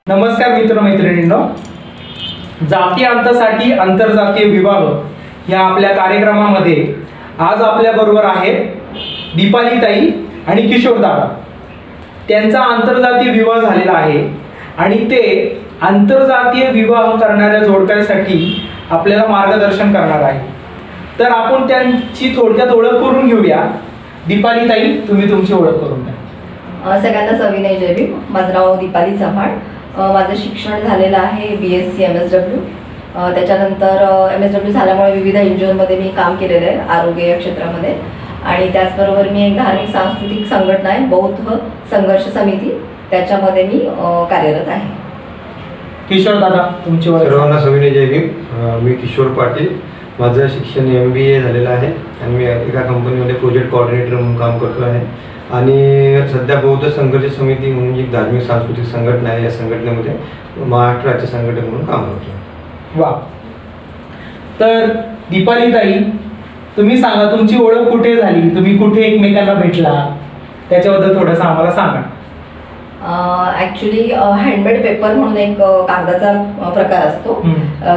नमस्कार मित्रमैत्रिणींनो, जाती अंतासाठी आंतरजातीय विवाह या आपल्या कार्यक्रमामध्ये आज आपल्या बरोबर आहेत दीपाली ताई आणि किशोर दादा। त्यांचा आंतरजातीय विवाह झालेला आहे आणि ते आंतरजातीय विवाह करणाऱ्या जोडप्यांसाठी आपल्याला मार्गदर्शन करणार आहे। तर आपण त्यांची थोडक्यात ओळख करून घेऊया। दीपाली ताई, तुम्ही तुमची ओळख करून द्या। सगळ्यांना सविनय जय भीम। माझं नाव दीपाली चव्हाण। माझं शिक्षण झालेलं आहे BSc MSW। त्याच्यानंतर MSW झाल्यामुळे विविध NGOमध्ये मी काम केलेलं आहे आरोग्य या क्षेत्रामध्ये, आणि त्याचबरोबर मी एक धार्मिक सांस्कृतिक संघटना आहे बौद्ध संघर्ष समिती, त्याच्यामध्ये मी कार्यरत आहे। किशोर दादा, तुमची ओळख। सर्वांना सविनय जय भीम। मी किशोर पाटील। माझं शिक्षण MBA झालेलं आहे आणि मी एका कंपनीमध्ये प्रोजेक्ट कोऑर्डिनेटर म्हणून काम करतो आहे आणि सध्या बौद्ध संघर्ष समिती म्हणून एक धार्मिक सांस्कृतिक संघटना आहे, या संघटनेमध्ये महाराष्ट्र राज्य संघटक म्हणून काम करतो। वा। तर दीपाली ताई, तुम्ही सांगा तुमची ओळख कुठे झाली, तुम्ही कुठे एकमेकांना भेटला, त्याच्याबद्दल थोडंसं आम्हाला सांगा। ॲक्च्युली हँडमेड पेपर म्हणून एक कागदाचा प्रकार असतो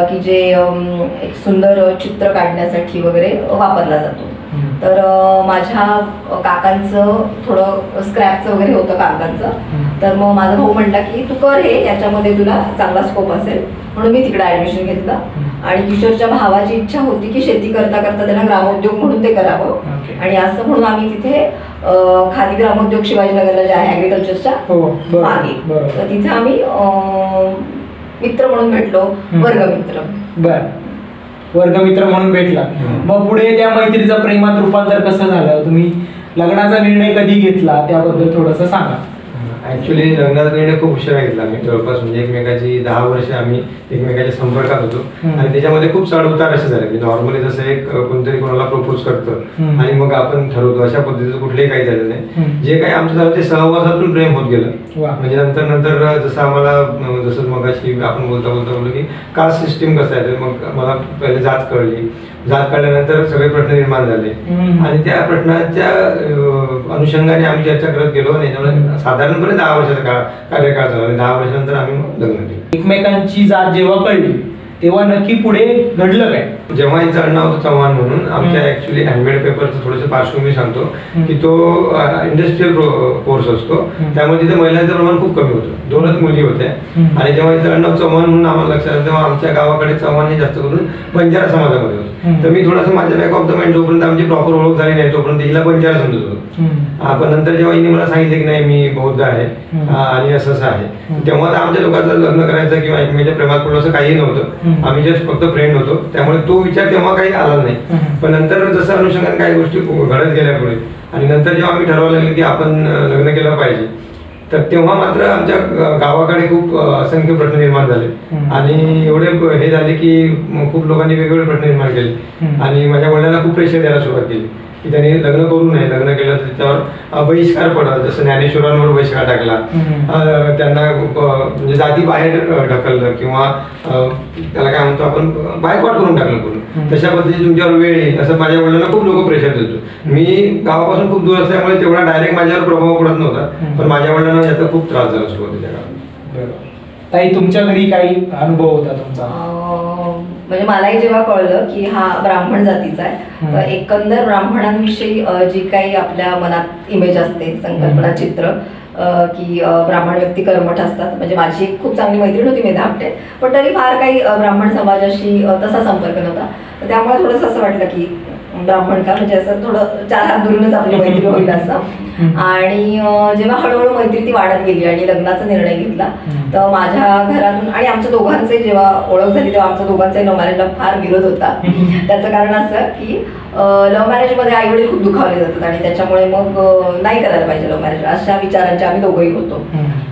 की जे एक सुंदर चित्र काढण्यासाठी वगैरे वापरला जातो। तर माझ्या काकांचं थोडं स्क्रॅपचं वगैरे होतं कागदांचं, तर मग माझा भाऊ म्हटला की तू कर हे, याच्यामध्ये तुला चांगला स्कोप असेल, म्हणून मी तिकडे ॲडमिशन घेतलं। आणि किशोरच्या भावाची इच्छा होती की शेती करता करता त्याला ग्रामोद्योग म्हणून ते करावं, आणि असं म्हणून आम्ही तिथे खादी ग्रामोद्योग शिवाजीनगरला जे आहे ॲग्रिकल्चरच्या मागे, तर तिथे आम्ही मित्र म्हणून भेटलो, वर्गमित्र। बर, वर्गमित्र म्हणून भेटला। मग पुढे त्या मैत्रीचं प्रेमात रूपांतर कसं झालं, तुम्ही लग्नाचा निर्णय कधी घेतला, त्याबद्दल थोडंसं सांगा। ॲक्च्युली लग्नाचा निर्णय खूप उशिरा घेतला आम्ही, जवळपास म्हणजे एकमेकाची 10 वर्ष आम्ही एकमेकाच्या संपर्कात होतो आणि त्याच्यामध्ये खूप चढ उतार असे झाले की नॉर्मली जसं एक कोणतरी कोणाला प्रपोज करतं आणि मग आपण ठरवतो, अशा पद्धतीचं कुठलेही काही झालं नाही। जे काही आमचं झालं ते सहवासातून प्रेम होत गेलं। म्हणजे नंतर जसं आम्हाला जसं मगाशी आपण बोलता बोललो की कास्ट सिस्टीम कसं आहे, तर मग मला पहिले जात कळली, जात कळल्यानंतर सगळे प्रश्न निर्माण झाले आणि त्या प्रश्नाच्या अनुषंगाने आम्ही चर्चा करत गेलो आणि साधारणपणे 10 वर्षाचा कार्यकाळ झाला आणि 10 वर्षानंतर आम्ही लग्न केलं। एकमेकांची जात जेव्हा कळली तेव्हा नक्की पुढे घडलं काय? जेव्हा यांचं आडनाव होतं चव्हाण म्हणून, आमच्या ऍक्च्युली हँडमेड पेपरचं थोडंसं पार्श्वभूमी सांगतो की तो इंडस्ट्रियल कोर्स असतो, त्यामुळे तिथे महिलांचं प्रमाण खूप कमी होतं, 2च मुली होत्या। आणि जेव्हा यांचं आडनाव चव्हाण म्हणून आम्हाला लक्षात आलं तेव्हा आमच्या गावाकडे चव्हाण हे जास्त करून बंजारा समाजामध्ये होतं, तर मी थोडासा माझ्या बॅक ऑफ द माइंड जोपर्यंत आमची प्रॉपर ओळख झाली नाही तोपर्यंत हिला बंजारा समजत होतो। पण नंतर जेव्हा हिने मला सांगितलं की नाही मी बौद्ध आहे आणि असं आहे, तेव्हा आमच्या लोकांचं लग्न करायचं किंवा एकमेकांच्या प्रेमात पडलं असं काही नव्हतं, आम्ही जस्ट फक्त फ्रेंड होतो, त्यामुळे तो विचार तेव्हा काही आला नाही। पण नंतर जसं अनुषंगाने काही गोष्टी घडत गेल्या पुढे आणि नंतर जेव्हा आम्ही ठरवलं लागलं की आपण लग्न केलं पाहिजे, तर तेव्हा मात्र आमच्या गावाकडे खूप असंख्य प्रश्न निर्माण झाले आणि एवढे हे झाले की खूप लोकांनी वेगवेगळे प्रश्न निर्माण केले आणि माझ्या वडिलांना खूप प्रेशर द्यायला सुरुवात केली की त्यांनी लग्न करू नये, लग्न केलं तर त्याच्यावर बहिष्कार पडत, जसं ज्ञानेश्वरांवर बहिष्कार टाकला, त्यांना म्हणजे जाती बाहेर ढकललं किंवा त्याला काय म्हणतो आपण बायकॉट करून टाकलं करून, तशा पद्धतीने तुमच्यावर वेळ येईल असं माझ्या वडिलांना खूप लोक प्रेशर देतो। मी गावापासून खूप दूर असल्यामुळे तेवढा डायरेक्ट माझ्यावर प्रभाव पडत नव्हता, पण माझ्या वडिलांना याचा खूप त्रास झाला सुरुवातीच्या काळात। ताई, तुमच्या घरी काही अनुभव होता तुमचा? म्हणजे मलाही जेव्हा कळलं की हा ब्राह्मण जातीचा आहे, तर एकंदर ब्राह्मणांविषयी जी काही आपल्या मनात इमेज असते, संकल्पना, चित्र की ब्राह्मण व्यक्ती कर्मठ असतात, म्हणजे माझी एक खूप चांगली मैत्रीण होती मेधा आपटे, पण तरी फार काही ब्राह्मण समाजाशी तसा संपर्क नव्हता, त्यामुळे थोडंसं असं वाटलं की ब्राह्मण का, म्हणजे असं थोडं 4 हात दुरूनच आपली मैत्री होईल असं। आणि जेव्हा हळूहळू मैत्री ती वाढत गेली आणि लग्नाचा निर्णय घेतला, तर माझ्या घरातून आणि आमच्या दोघांचे जेव्हा ओळख झाली तेव्हा आमच्या दोघांचाही लव्ह मॅरेजला फार विरोध होता। त्याचं कारण असं की लव्ह मॅरेजमध्ये आई वडील खूप दुखावले जातात आणि त्याच्यामुळे मग नाही करायला पाहिजे लव्ह मॅरेज, अशा विचारांचे आम्ही दोघंही होतो।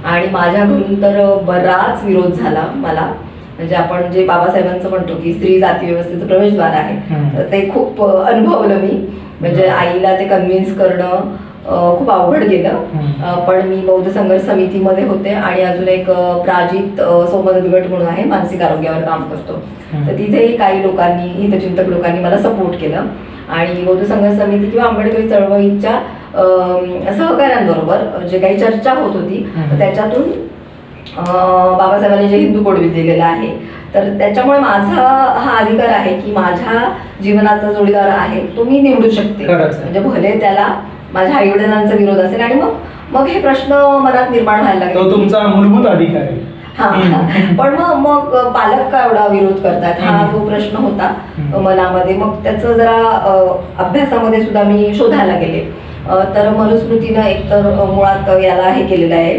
आणि माझ्या घरून तर बराच विरोध झाला मला, म्हणजे आपण जे बाबासाहेबांचं म्हणतो की स्त्री जाती व्यवस्थेचं प्रवेशद्वार आहे, तर ते खूप अनुभवलं मी। म्हणजे आईला ते कन्व्हिन्स करणं खूप अवघड गेलं, पण मी बौद्ध संघर्ष समितीमध्ये होते आणि अजून एक प्राजित सोमदत्त गट म्हणून आहे, मानसिक आरोग्यावर काम करतो, तर तिथेही काही लोकांनी, हितचिंतक लोकांनी मला सपोर्ट केलं आणि बौद्ध संघर्ष समिती किंवा आंबेडकरी चळवळीच्या सहकाऱ्यांबरोबर जे काही चर्चा होत होती त्याच्यातून बाबासाहेबांनी जे हिंदू कोड दिलेला आहे, तर त्याच्यामुळे माझा हा अधिकार आहे की माझ्या जीवनाचा जोडीदार आहे तो मी निवडू शकते. म्हणजे भले त्याला माझ्या आई वडिलांचा विरोध असेल आणि मग मग हे प्रश्न मनात निर्माण व्हायला लागले. तो तुमचा मूलभूत अधिकार आहे. पण मग पालक का एवढा विरोध करतात हा जो प्रश्न होता मनामध्ये. मग त्याचं जरा अभ्यासामध्ये सुद्धा मी शोधायला गेले. तर मनुस्मृतीनं एकतर मुळात याला हे केलेलं आहे,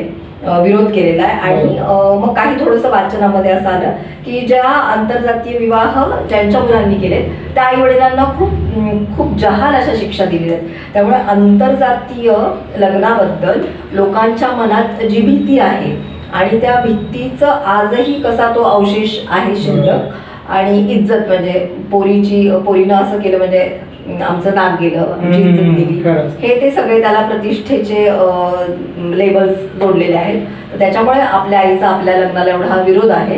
विरोध केलेला आहे. आणि मग काही थोडंसं वाचनामध्ये असं आलं की ज्या आंतरजातीय विवाह ज्यांच्या मुलांनी केले त्या आई वडिलांना खूप खूप जहाल अशा शिक्षा दिलेल्या आहेत. त्यामुळे आंतरजातीय लग्नाबद्दल लोकांच्या मनात जी भीती आहे आणि त्या भीतीचं आजही कसा तो अवशेष आहे शिल्लक. आणि इज्जत म्हणजे पोरीनं असं केलं म्हणजे आमचं नाक गेलं, आमची इज्जत गेली, हे ते सगळे त्याला प्रतिष्ठेचे लेबल्स जोडलेले आहेत. त्याच्यामुळे आपल्या आईचा आपल्या लग्नाला एवढा विरोध आहे.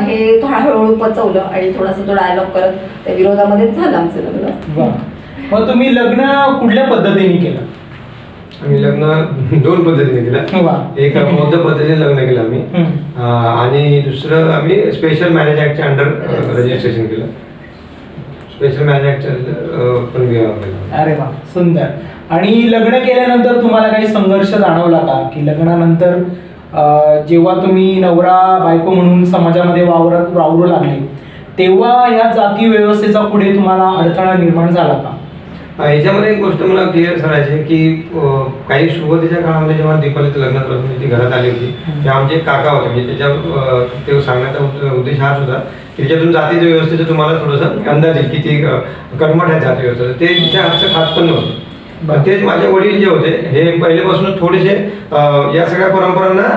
हे थोडा हळूहळू पचवलं आणि थोडासा तो डायलॉग करत त्या विरोधामध्येच झालं आमचं लग्न. मग तुम्ही लग्न कुठल्या पद्धतीने केलं? आम्ही लग्न 2 पद्धतीने केलं. एक बौद्ध पद्धतीने लग्न केलं आम्ही, आणि दुसरं आम्ही स्पेशल मॅरेज ऍक्टच्या अंडर रजिस्ट्रेशन केलं. स्पेशल मॅरेज ऍक्ट पण विवाह केला. अरे वा, सुंदर. आणि लग्न केल्यानंतर तुम्हाला काही संघर्ष जाणवला का की लग्नानंतर जेव्हा तुम्ही नवरा बायको म्हणून समाजामध्ये वावरू लागले तेव्हा या जाती व्यवस्थेचा पुढे तुम्हाला अडथळा निर्माण झाला का? ह्याच्यामध्ये एक गोष्ट मला क्लिअर करायची की काही सुरुवातीच्या काळामध्ये जेव्हा दीपालीचं लग्न प्रसंगी ती घरात आली होती तेव्हा आमचे एक काका होते. म्हणजे त्याच्या ते सांगण्याचा उद्देश हाच होता की त्याच्यातून जातीच्या व्यवस्थेचं तुम्हाला थोडंसं अंदाज येईल की ती कर्मठ आहे जाती व्यवस्था. ते तिच्या हातचं खात पण नव्हतं. तेच माझे वडील जे होते हे पहिलेपासूनच थोडेसे या सगळ्या परंपरांना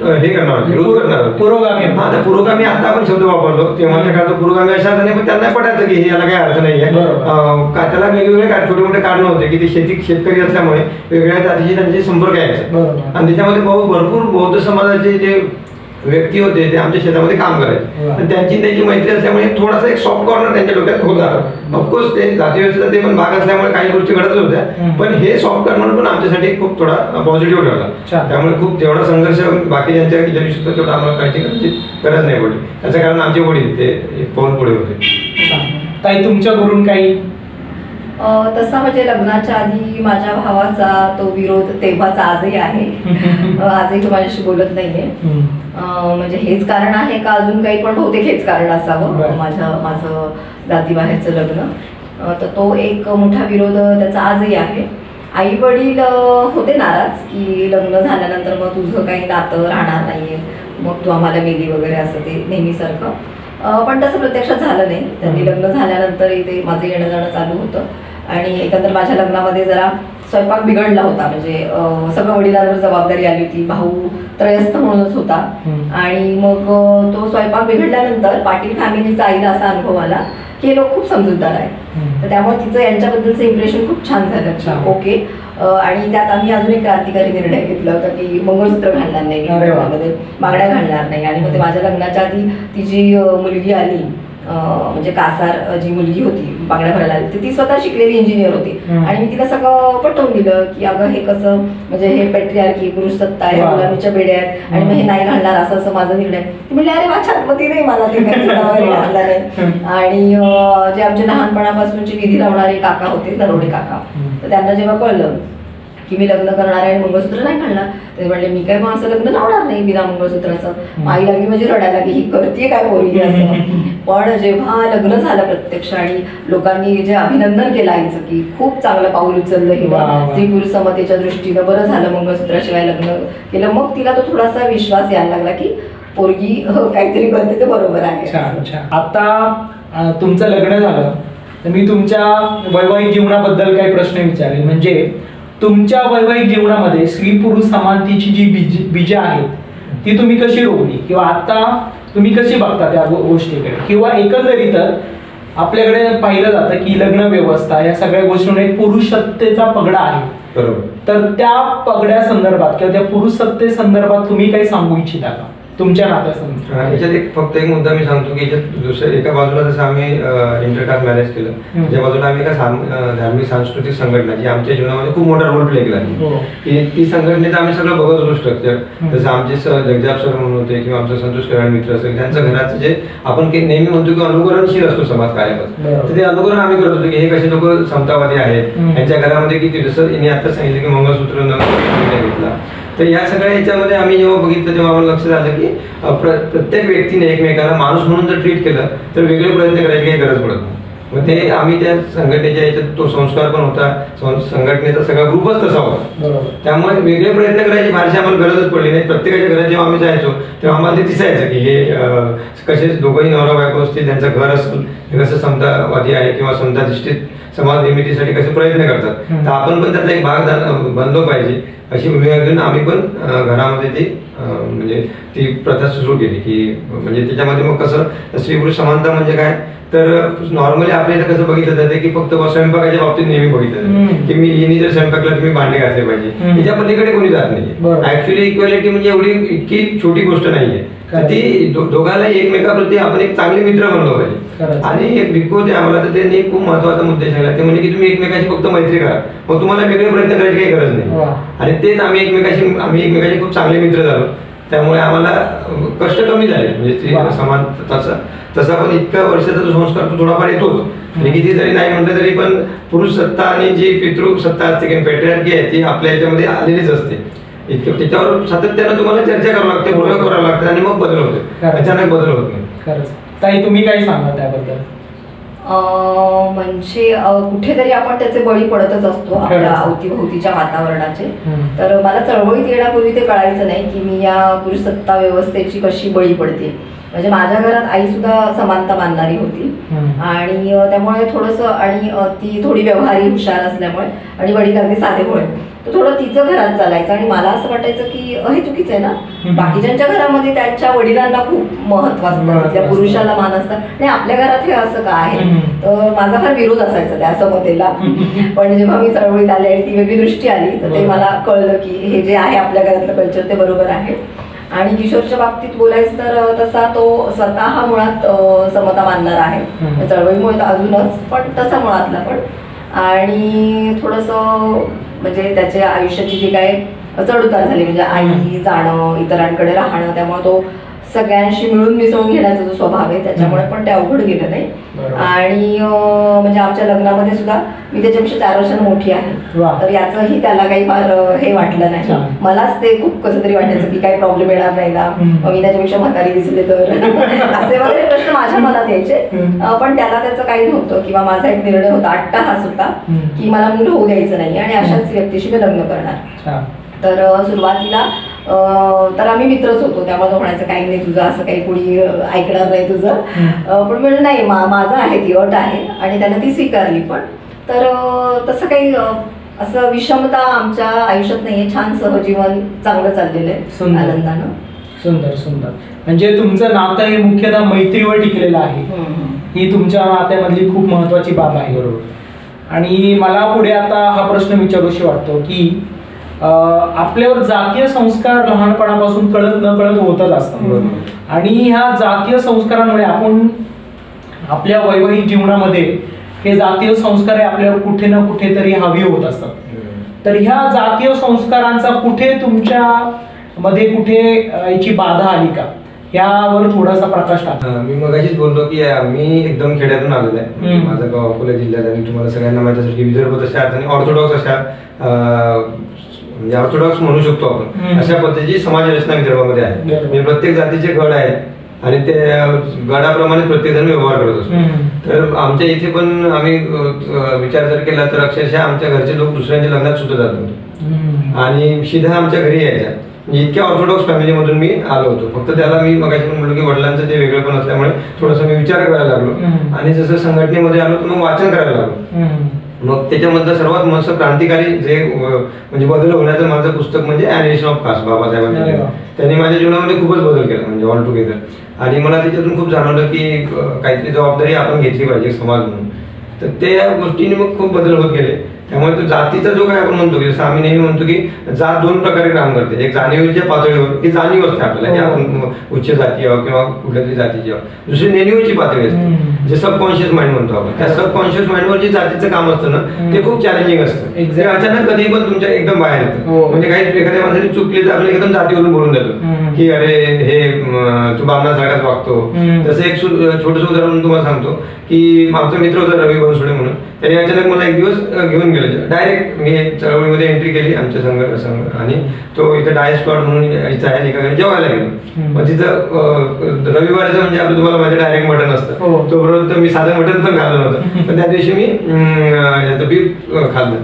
हे करणार होते, विरोध करणार होते. पुरोगामी. पुरोगामी आता आपण शब्द वापरलो, तेव्हाच्या काळात पुरोगामी अशा नाही, पण त्यांना पटायचं की याला काही अर्थ नाही आहे. त्याला वेगवेगळे छोटे मोठे कारण होते की ते शेतकरी असल्यामुळे वेगवेगळ्या जातीशी त्यांचे संपर्क यायचे. आणि त्याच्यामध्ये भरपूर बौद्ध समाजाचे जे व्यक्ती होते ते आमच्या शेतामध्ये काम करायचे. आणि त्यांची मैत्री असल्यामुळे थोडासा एक सॉफ्ट कॉर्नर त्यांच्या डोक्यात होता. ऑफकोर्स ते जाती व्यवस्थेचा ते पण भाग असल्यामुळे काही गोष्टी घडत होत्या, पण हे सॉफ्ट कॉर्नर पण आमच्यासाठी खूप थोडा पॉझिटिव्ह ठरला. त्यामुळे खूप तेवढा संघर्ष बाकी ज्यांच्या विषयी तेवढा आम्हाला करायची गरज नाही पडली. त्याचं कारण आमचे वडील ते एक पाऊल पुढे होते. ताई तुमच्याकडून काही? तसा म्हणजे लग्नाच्या आधी माझ्या भावाचा तो विरोध तेव्हाचा आजही आहे. आजही तो माझ्याशी बोलत नाहीये. म्हणजे हेच कारण आहे का अजून काही, पण बहुतेक हेच कारण असावं माझं जातीबाहेरचं लग्न. तर तो एक मोठा विरोध त्याचा आजही आहे. आई वडील होते नाराज की लग्न झाल्यानंतर मग तुझं काही नातं राहणार नाहीये, मग तू आम्हाला मेली वगैरे असं ते नेहमीसारखं. पण तसं प्रत्यक्षात झालं नाही. त्यांनी लग्न झाल्यानंतरही ते माझं येणं जाणं चालू होतं. आणि एकंदर माझ्या लग्नामध्ये जरा स्वयंपाक बिघडला होता. म्हणजे सगळं वडिलांवर जबाबदारी आली होती. भाऊ त्रयस्थ म्हणूनच होता. आणि मग तो स्वयंपाक बिघडल्यानंतर पाटील फॅमिलीचा आईला असा अनुभव आला की हे लोक खूप समजूतदार आहे. तर त्यामुळे तिचं यांच्याबद्दलचं इम्प्रेशन खूप छान झालं. ओके. आणि त्यात आम्ही अजून एक क्रांतिकारी निर्णय घेतला होता की मंगळसूत्र घालणार नाही, लग्नामध्ये बांगड्या घालणार नाही. आणि मग ते माझ्या लग्नाच्या आधी ती जी मुलगी आली म्हणजे कासार जी मुलगी होती बांगड्या भरायला आली ती स्वतः शिकलेली इंजिनियर होती. आणि मी तिला सगळं पटवून दिलं की अगं हे कसं म्हणजे हे पेट्रियार्की पुरुष सत्ता आहे, गुलामीच्या बेड्या आहेत आणि मग हे नाही घालणार असं असं माझा निर्णय. ती म्हणली अरे वा छान, मग ती नाही मला ते घालणार नाही. आणि जे आमचे लहानपणापासूनचे विधी लावणारे काका होते नरोडे काका, तर त्यांना जेव्हा कळलं की मी लग्न करणार आहे आणि मंगळसूत्र नाही घालणार ते म्हणले मी काय मग असं लग्न लावणार नाही बिना मंगळसूत्राचं. आई लागली म्हणजे रडायला की ही करते काय पोरगी असं. पण जेव्हा लग्न झालं प्रत्यक्ष आणि लोकांनी जे अभिनंदन केलं आईचं की खूप चांगलं पाऊल उचललं हे स्त्री पुरुष समतेच्या दृष्टीनं, बरं झालं मंगळसूत्राशिवाय लग्न केलं, मग तिला तो थोडासा विश्वास यायला लागला की पोरगी काहीतरी करते ते बरोबर आहे. आता तुमचं लग्न झालं तर मी तुमच्या वैवाहिक जीवनाबद्दल काही प्रश्न विचारेल. म्हणजे तुमच्या वैवाहिक जीवनामध्ये स्त्री पुरुष समानतेची जी बीज आहेत ती तुम्ही कशी रोवली किंवा आता तुम्ही कशी बघता त्या गोष्टीकडे, किंवा एकंदरीतच आपल्याकडे पाहिलं जातं की लग्न व्यवस्था या सगळ्या गोष्टींवर एक पुरुषसत्तेचा पगडा आहे. बरोबर. तर त्या पगड्या संदर्भात किंवा त्या पुरुष सत्ते संदर्भात तुम्ही काही सांगू इच्छिता का? तुमच्या नात्यासंबंधी? याच्यात फक्त एक मुद्दा मी सांगतो की याच्यात दुसऱ्या एका बाजूला जसं आम्ही इंटरकास्ट मॅरेज केलं, त्या बाजूला आम्ही एका धार्मिक सांस्कृतिक संघटना जी आमच्या जीवनामध्ये खूप मोठा रोल प्ले केला की ती संघटनेचं आम्ही सगळं बघत होतो स्ट्रक्चर. जसं आमचे जगजाप सर म्हणून होते किंवा आमचा संतोष कराड मित्र असेल, त्यांचं घराचं जे आपण नेहमी म्हणतो की अनुकरणशील असतो समाज कार्यामध्ये, तर ते अनुकरण आम्ही करत होतो की हे कसे लोक समतावादी आहेत, यांच्या घरामध्ये किती, जसं यांनी आता सांगितलं की मंगळसूत्र न घेतला. तर या सगळ्या याच्यामध्ये आम्ही जेव्हा बघितलं तेव्हा आम्हाला लक्षात आलं की प्रत्येक व्यक्तीने एकमेकाला माणूस म्हणून जर ट्रीट केलं तर वेगळे प्रयत्न करायची काही गरज पडत नाही. मग ते आम्ही त्या संघटनेच्या याच्यात तो संस्कार पण होता, संघटनेचा सगळा ग्रुपच तसा होता. त्यामुळे वेगळे प्रयत्न करायची फारशी आम्हाला गरजच पडली नाही. प्रत्येकाच्या घरात जेव्हा आम्ही जायचो तेव्हा आम्हाला ते दिसायचं की हे कसे दोघंही नवरा बायको असतील, त्यांचं घर असेल, हे कसं समतावादी आहे किंवा समताधिष्ठित समाज निर्मितीसाठी कसे प्रयत्न करतात, तर आपण पण त्याचा एक भाग बनलो पाहिजे अशी भूमिका घेऊन आम्ही पण घरामध्ये ती म्हणजे ती प्रथा सुरू केली की म्हणजे त्याच्यामध्ये मग कसं स्त्री पुरुष समानता म्हणजे काय, तर नॉर्मली आपल्या इथं कसं बघितलं जाते की फक्त स्वयंपाकाच्या बाबतीत नेहमी बघितलं जातं की मी हिने जर स्वयंपाकला तुम्ही भांडे घातले पाहिजे, त्याच्या पलीकडे कोणी जात नाही. ऍक्च्युली इक्वॅलिटी म्हणजे एवढी इतकी छोटी गोष्ट नाहीये, ती दोघांना एकमेकाप्रती आपण एक चांगले मित्र बनलो पाहिजे. आणि एक भिक्खू ते आम्हाला तर त्यांनी खूप महत्वाचा मुद्दा सांगितला, ते म्हणजे की तुम्ही एकमेकाची फक्त मैत्री करा, मग तुम्हाला वेगळे प्रयत्न करायची काही गरज नाही. आणि तेच आम्ही एकमेकाचे खूप चांगले मित्र झालो. त्यामुळे आम्हाला कष्ट कमी झाले, म्हणजे समान तसा पण इतक्या वर्षाचा जो संस्कार तो थोडाफार येतोच. आणि किती जरी नाही म्हटलं तरी पण पुरुष सत्ता आणि जी पितृ सत्ता असते किंवा पॅट्रियार्की आहे ती आपल्या याच्यामध्ये आलेलीच असते. इतकं त्याच्यावर सातत्यानं तुम्हाला चर्चा करावं लागते, प्रयोग करावं लागतं आणि मग बदल होते, अचानक बदल होत नाही. खरंच. ताई तुम्ही काय सांगा त्याबद्दल? म्हणजे कुठेतरी आपण त्याचे बळी पडतच असतो आपल्या अवतीभोवतीच्या वातावरणाचे. तर मला चळवळीत येण्यापूर्वी ते कळायचं नाही की मी या पुरुष सत्ता व्यवस्थेची कशी बळी पडते. म्हणजे माझ्या घरात आई सुद्धा समानता मानणारी होती आणि त्यामुळे थोडंसं, आणि ती थोडी व्यवहारी हुशार असल्यामुळे आणि वडील अगदी साधेमुळे तर थोडं तिचं घरात चालायचं. आणि मला असं वाटायचं की हे चुकीचं आहे ना, बाकीच्यांच्या घरामध्ये त्यांच्या वडिलांना खूप महत्व असतं, त्या पुरुषाला मान असतं आणि आपल्या घरात हे असं का आहे. तर माझा फार विरोध असायचा त्या समतेला. पण जेव्हा मी चळवळीत आले आणि ती वेगळी दृष्टी आली तर ते मला कळलं की हे जे आहे आपल्या घरातलं कल्चर ते बरोबर आहे. आणि किशोरच्या बाबतीत बोलायचं तर तसा तो स्वतः मुळात समता मानणार आहे, चळवळीमुळे तर अजूनच, पण तसा मुळातला पण. आणि थोडंसं म्हणजे त्याच्या आयुष्याची जी काय चढउतार झाली, म्हणजे आई जाणं, इतरांकडे राहणं, त्यामुळे तो सगळ्यांशी मिळून मिसळून घेण्याचा जो स्वभाव आहे त्याच्यामुळे पण ते अवघड गेलं नाही. आणि म्हणजे आमच्या लग्नामध्ये सुद्धा मी त्याच्यापेक्षा 4 वर्षांनी मोठी आहे, तर याचंही त्याला काही फार हे वाटलं नाही. मलाच ते खूप कसं तरी वाटायचं की काही प्रॉब्लेम येणार नाही ना, मी त्याच्यापेक्षा म्हातारी दिसले तर असे वगैरे प्रश्न माझ्या मनात यायचे. पण त्याला त्याचं काही नव्हतं. किंवा माझा एक निर्णय होता, अट्टाहास होता की मला मुलं होऊ द्यायचं नाही आणि अशाच व्यक्तीशी मी लग्न करणार. तर सुरुवातीला तर आम्ही मित्रच होतो, त्यामुळे तो म्हणायचं काही नाही तुझं, असं काही कोणी ऐकणार नाही तुझं. पण म्हणलं नाही, माझं आहे, ती अट आहे, आणि त्यानं ती स्वीकारली पण. तर तसं काही असं विषमता आमच्या आयुष्यात नाहीये, छान सहजीवन चांगलं चाललेलं आहे आनंदानं. सुंदर सुंदर. म्हणजे तुमचं नातं हे मुख्यतः मैत्रीवर टिकलेलं आहे, ही तुमच्या नात्यामधली खूप महत्वाची बाब आहे. बरोबर. आणि मला पुढे आता हा प्रश्न विचारूशी वाटतो की आपल्यावर जातीय संस्कार लहानपणापासून कळत न कळत होतच असतात, आणि ह्या जातीय संस्कारांमुळे आपण आपल्या वैवाहिक जीवनामध्ये हे जातीय संस्कार आपल्यावर कुठे ना कुठेतरी हावी होत असतात. तर ह्या जातीय संस्कारांचा कुठे तुमच्या मध्ये कुठे याची बाधा आली का, यावर थोडासा प्रकाश टाका. मी मगाशीच बोललो की मी एकदम खेड्यातून आलेलो आहे. माझं गाव अकोला जिल्ह्यात, आणि तुम्हाला सगळ्यांना माहिती असेल की विदर्भ तशा अर्थाने ऑर्थोडॉक्स अशा म्हणजे ऑर्थोडॉक्स म्हणू शकतो आपण, अशा पद्धतीची समाज रचना विदर्भामध्ये आहे. म्हणजे प्रत्येक जातीचे गड आहेत आणि ते गडाप्रमाणे प्रत्येक जण व्यवहार करत असतो. तर आमच्या इथे पण आम्ही विचार जर केला तर अक्षरशः आमच्या घरचे लोक दुसऱ्यांच्या लग्नात सुद्धा जात होते आणि सीधा आमच्या घरी यायच्या. म्हणजे इतक्या ऑर्थोडॉक्स फॅमिलीमधून मी आलो होतो. फक्त त्याला मी मगाशी पण म्हणलो की वडिलांचं ते वेगळेपण असल्यामुळे थोडंसं मी विचार करायला लागलो, आणि जसं संघटनेमध्ये आलो तर मग वाचन करायला लागलो. मग त्याच्यामधलं सर्वात मस्त क्रांतिकारी जे म्हणजे बदल होण्याचं माझं पुस्तक म्हणजे ॲनिमेशन ऑफ कास्ट बाबासाहेबांनी. त्यांनी माझ्या जीवनामध्ये खूपच बदल केला, म्हणजे ऑल टुगेदर. आणि मला त्याच्यातून खूप जाणवलं की काहीतरी जबाबदारी आपण घेतली पाहिजे समाज म्हणून. तर त्या गोष्टीने मग खूप बदल होत गेले. त्यामुळे तो जातीचा जो काय आपण म्हणतो की जसं आम्ही नेहमी म्हणतो की जात दोन प्रकारे काम करते. एक जाणीवेच्या पातळीवर ही जाणीव असते आपल्याला की आपण उच्च जाती आहोत किंवा कुठल्या तरी जातीची आहोत. दुसरी नेणीवेची पातळी असते जे सबकॉन्शियस माइंड म्हणतो आपण. त्या सबकॉन्शियस माइंडवर जे जातीचं काम असतं ना ते खूप चॅलेंजिंग असतं. ते अचानक कधी पण तुमच्या एकदम बाहेर येतं. म्हणजे काही एखाद्या माणसाची चुकली तर आपण एकदम जातीवरून बोलून देतो की अरे हे तू बामणासारखाच वागतो. जसं एक छोटंसं उदाहरण तुम्हाला सांगतो की आमचा मित्र होता रवी बनसोडे म्हणून. त्याने अचानक मला एक दिवस घेऊन गेलो. डायरेक्ट मी चळवळीमध्ये एंट्री केली आमच्या संघ आणि तो इथं डायस स्पॉट म्हणून इथं आहे एका घरी जेवायला गेलो. मग तिथं रविवारचं म्हणजे आपलं तुम्हाला माझं डायरेक्ट मटण असतं. तोपर्यंत मी साधं मटण पण खाल्लं नव्हतं पण त्या दिवशी मी बीफ खाल्लं.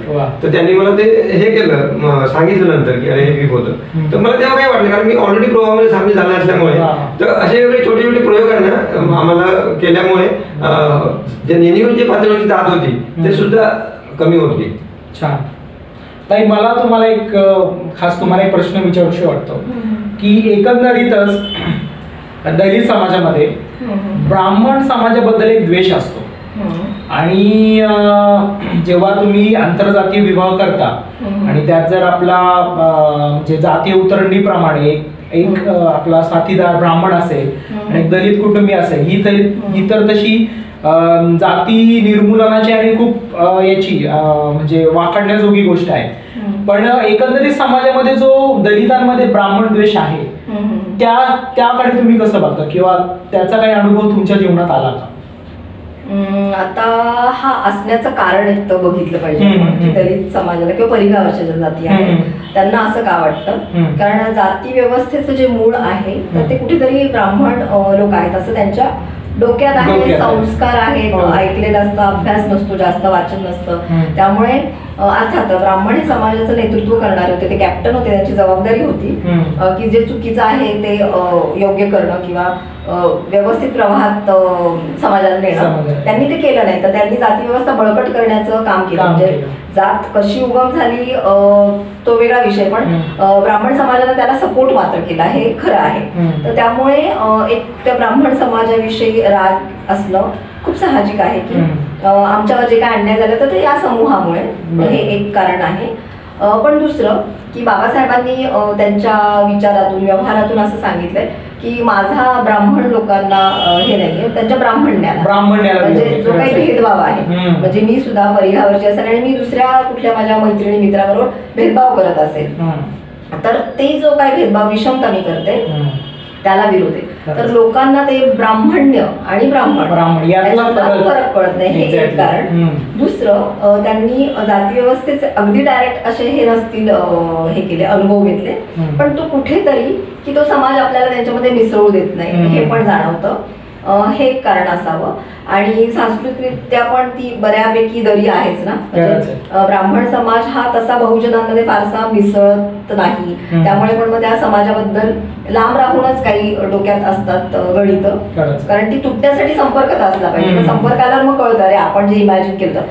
तर त्यांनी मला ते हे केलं सांगितलं नंतर की अरे हे बीफ होतं. तर मला तेव्हा काय वाटलं कारण मी ऑलरेडी प्रयोगामध्ये सामील झाला असल्यामुळे तर असे एवढे छोटे छोटे प्रयोग आहे ना आम्हाला केल्यामुळे जे नेणीवरची पातळीवरची जात होती ते सुद्धा कमी होत गेली. छान. ताई मला तुम्हाला एक खास तुम्हाला एक प्रश्न विचारूशी वाटतो की एकंदरीतच दलित समाजामध्ये ब्राह्मण समाजाबद्दल एक द्वेष असतो आणि जेव्हा तुम्ही आंतरजातीय विवाह करता आणि त्यात जर आपला जे जातीय उतरंडीप्रमाणे एक आपला साथीदार ब्राह्मण असेल आणि एक दलित कुटुंबी असेल ही तर तशी जाती निर्मूलनाची आणि खूप याची म्हणजे वाखाणण्याजोगी गोष्ट आहे. पण एकंदरीत समाजामध्ये जो दलितांमध्ये ब्राह्मण द्वेष आहे त्याकडे तुम्ही कसं बघता किंवा त्याचा काही अनुभव तुमच्या जीवनात आला का? आता हा असण्याचं कारण एक तर बघितलं पाहिजे. दलित समाजाला किंवा परिगावाच्या ज्या जाती आहेत त्यांना असं का वाटतं कारण जाती व्यवस्थेचं जे मूळ आहे तर ते कुठेतरी ब्राह्मण लोक आहेत असं त्यांच्या डोक्यात आहे. संस्कार आहेत, ऐकलेलं असतं, अभ्यास नसतो, जास्त वाचन नसतं. त्यामुळे अर्थात ब्राह्मण हे समाजाचं नेतृत्व करणारे होते, ते कॅप्टन होते, त्यांची जबाबदारी होती की जे चुकीचं आहे ते योग्य करणं किंवा व्यवस्थित प्रवाहात समाजाला नेणं. त्यांनी ते केलं नाही तर त्यांनी जाती व्यवस्था बळकट करण्याचं काम केलं. म्हणजे जात कशी उगम झाली तो वेगळा विषय पण ब्राह्मण समाजाने त्याला सपोर्ट मात्र केला हे खरं आहे. तर त्यामुळे एक त्या ब्राह्मण समाजाविषयी राग असणं खूप साहजिक आहे की आमच्यावर जे काय अन्याय झालं तर ते या समूहामुळे हे एक कारण आहे. पण दुसरं की बाबासाहेबांनी त्यांच्या विचारातून व्यवहारातून असं सांगितलंय की माझा ब्राह्मण लोकांना हे नाहीये त्यांच्या ब्राह्मण्याला म्हणजे जो काही भेदभाव आहे म्हणजे मी सुद्धा परिघावरची असेल आणि मी दुसऱ्या कुठल्या माझ्या मैत्रिणी मित्राबरोबर भेदभाव करत असेल तर ते जो काही भेदभाव विषमता मी करते त्याला विरोध आहे. तर लोकांना ते ब्राह्मण्य आणि ब्राह्मण यातला फरक कळत नाही हे एक कारण. दुसरं त्यांनी जाती व्यवस्थेचे अगदी डायरेक्ट असे हे नसतील हे केले अनुभव घेतले पण तो कुठेतरी की तो समाज आपल्याला त्यांच्यामध्ये मिसळू देत नाही हे पण जाणवतं. हे एक कारण असावं आणि सांस्कृतिकरित्या पण ती बऱ्यापैकी दरी आहेच ना. म्हणजे ब्राह्मण समाज हा तसा बहुजनांमध्ये फारसा मिसळत नाही त्यामुळे पण मग त्या समाजाबद्दल लांब राहूनच काही डोक्यात असतात गणित कारण ती तुटण्यासाठी संपर्कात असला पाहिजे. संपर्काला मग कळतं अरे आपण जे इमॅजिन केलं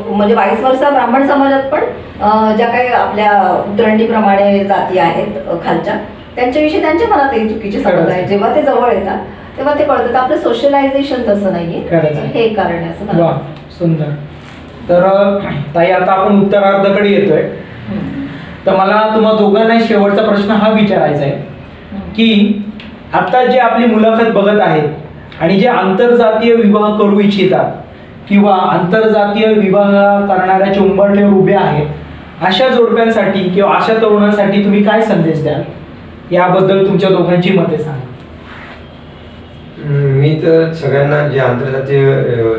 म्हणजे 22 वर्षा ब्राह्मण समाजात पण ज्या काही आपल्या उतरंडीप्रमाणे जाती आहेत खालच्या त्यांच्याविषयी त्यांच्या मनात एक चुकीचे समज आहे. जेव्हा ते जवळ येतात तेव्हा ते कळतं तर आपलं सोशलायझेशन तसं नाहीये हे एक कारण आहे असं मला. सुंदर. तर ताई आता आपण उत्तरार्धाकडे येतोय तर मला तुम्हा दोघांना शेवटचा प्रश्न हा विचारायचा आहे की आता जे आपली मुलाखत बघत आहेत आणि जे आंतरजातीय विवाह करू इच्छितात किंवा आंतरजातीय विवाह करणाऱ्या चोंबरठेवर उभे आहेत अशा जोडप्यांसाठी किंवा अशा तरुणांसाठी तुम्ही काय संदेश द्याल याबद्दल तुमच्या दोघांची मते सांगा. मी तर सगळ्यांना जे आंतरजातीय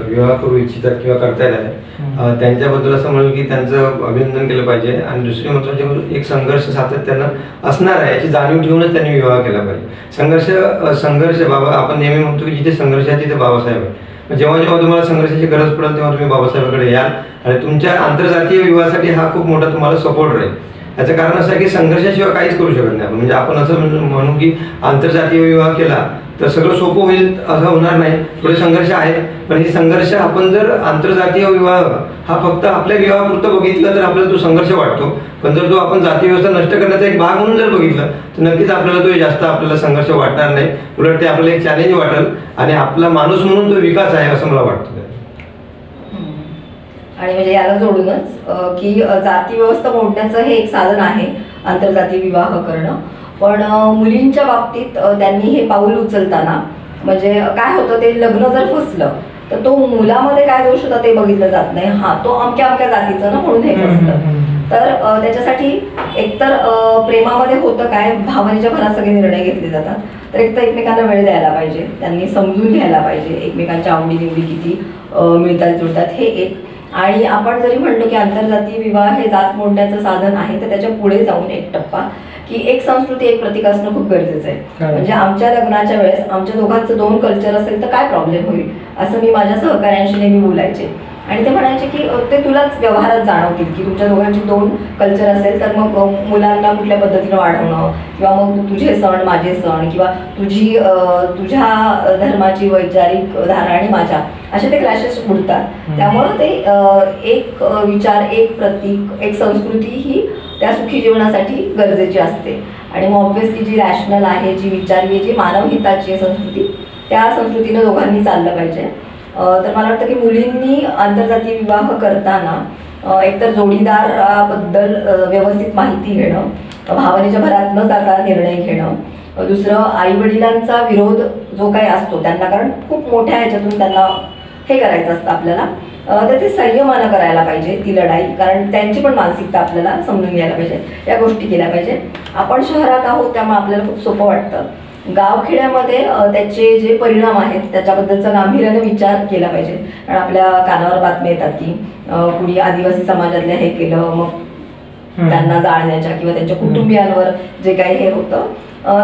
विवाह करू इच्छितात किंवा करतायत आहे त्यांच्याबद्दल असं म्हणेल की त्यांचं अभिनंदन केलं पाहिजे आणि दुसरी महत्त्वाची एक संघर्ष सातत्यानं असणार आहे याची जाणीव ठेवूनच त्यांनी विवाह केला पाहिजे. संघर्ष बाबा आपण नेहमी म्हणतो की जिथे संघर्ष आहे तिथे बाबासाहेब आहे. जेव्हा जेव्हा तुम्हाला संघर्षाची गरज पडेल तेव्हा तुम्ही बाबासाहेबांकडे याल आणि तुमच्या आंतरजातीय विवाहासाठी हा खूप मोठा तुम्हाला सपोर्ट राहील. याचं कारण असं आहे की संघर्षाशिवाय काहीच करू शकत नाही आपण. म्हणजे आपण असं म्हणू की आंतरजातीय विवाह केला तर सगळं सोपं होईल असं होणार नाही. थोडे संघर्ष आहेत पण हे संघर्ष आपण जर आंतरजातीय विवाह हा फक्त आपल्या विवाहापुरतं बघितलं तर आपल्याला तो संघर्ष वाटतो पण जर तो आपण जाती व्यवस्था नष्ट करण्याचा एक भाग म्हणून जर बघितलं तर नक्कीच आपल्याला तो जास्त आपल्याला संघर्ष वाटणार नाही. उलट ते आपल्याला एक चॅलेंज वाटेल आणि आपला माणूस म्हणून तो विकास आहे असं मला वाटतं. आणि म्हणजे याला जोडूनच की जाती व्यवस्था मोडण्याचं हे एक साधन आहे आंतरजातीय विवाह करणं. पण मुलींच्या बाबतीत त्यांनी हे पाऊल उचलताना म्हणजे काय होतं, ते लग्न जर फसलं तर तो मुलामध्ये काय दोष होता ते बघितलं जात नाही. हा तो अमक्या जातीचं ना म्हणून हे फसलं. तर त्याच्यासाठी एकतर प्रेमामध्ये होतं काय, भावनेच्या भरात सगळे निर्णय घेतले जातात. तर एक तर एकमेकांना वेळ द्यायला पाहिजे, त्यांनी समजून घ्यायला पाहिजे एकमेकांच्या आवडीनिवडी किती मिळतात जुळतात हे एक. आणि आपण जरी म्हणलो की आंतरजातीय विवाह हे जात मोडण्याचं साधन आहे, तर त्याच्या पुढे जाऊन एक टप्पा की एक संस्कृती एक प्रतीक असणं खूप गरजेचं आहे. म्हणजे आमच्या लग्नाच्या वेळेस आमच्या दोघांचं 2 कल्चर असेल तर काय प्रॉब्लेम होईल असं मी माझ्या सहकाऱ्यांशी नेहमी बोलायचे. आणि ते म्हणायचे की ते तुलाच व्यवहारात जाणवतील की तुमच्या दोघांची 2 कल्चर असेल तर मग मुलांना कुठल्या पद्धतीनं वाढवणं किंवा मग तुझे सण माझे सण किंवा तुझ्या धर्माची वैचारिक धारणा आणि माझ्या असे ते क्लॅशेस उडतात. त्यामुळं ते एक विचार एक प्रतीक एक संस्कृती ही त्या सुखी जीवनासाठी गरजेची असते. आणि मग ऑब्व्हियसली जी रॅशनल आहे, जी विचारी, जी मानवहिताची आहे संस्कृती, त्या संस्कृतीनं दोघांनी चाललं पाहिजे. तर मला वाटतं की मुलींनी आंतरजातीय विवाह करताना एकतर जोडीदाराबद्दल व्यवस्थित माहिती घेणं, भावनेच्या भरात न जाता निर्णय घेणं. दुसरं, आई वडिलांचा विरोध जो काही असतो त्यांना, कारण खूप मोठ्या ह्याच्यातून त्यांना हे करायचं असतं आपल्याला, तर ते संयमानं करायला पाहिजे ती लढाई, कारण त्यांची पण मानसिकता आपल्याला समजून घ्यायला पाहिजे, या गोष्टी केल्या पाहिजे. आपण शहरात आहोत त्यामुळे आपल्याला खूप सोपं वाटतं. गावखेड्यामध्ये त्याचे जे परिणाम आहेत त्याच्याबद्दलचा गांभीर्याने विचार केला पाहिजे. कारण आपल्या कानावर बातम्या येतात की कुणी आदिवासी समाजातल्या हे केलं, मग त्यांना जाळण्याच्या किंवा त्यांच्या कुटुंबियांवर जे काही हे होतं,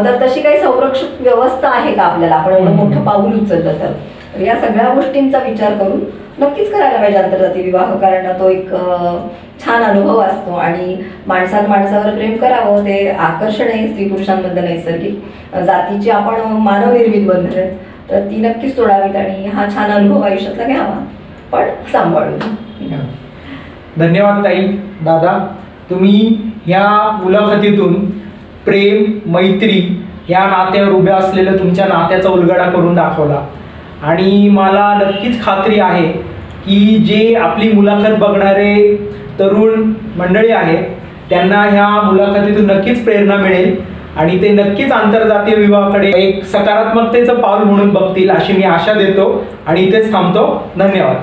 तर तशी काही संरक्षक व्यवस्था आहे का आपल्याला, आपण एवढं मोठं पाऊल उचललं तर या सगळ्या गोष्टींचा विचार करून नक्कीच करायला पाहिजे आंतरजातीय विवाह. कारण तो एक छान अनुभव असतो आणि माणसानं माणसावर प्रेम करावं, ते आकर्षण आहे स्त्री पुरुषांबद्दल नैसर्गिक. जातीची आपण मानवनिर्मित बंधनं आहेत तर ती नक्कीच तोडावीत आणि हा छान अनुभव आयुष्यातला घ्यावा, पण सांभाळून. धन्यवाद ताई. दादा, तुम्ही या मुलाखतीतून प्रेम मैत्री या नात्यावर उभ्या असलेलं तुमच्या नात्याचा उलगडा करून दाखवला. आणि मला नक्कीच खात्री आहे की जे आपली मुलाखत बघणारे तरुण मंडळी आहेत त्यांना ह्या मुलाखतीतून नक्कीच प्रेरणा मिळेल आणि ते नक्कीच आंतरजातीय विवाहाकडे एक सकारात्मकतेचं पाऊल म्हणून बघतील अशी मी आशा देतो आणि इथेच थांबतो. धन्यवाद.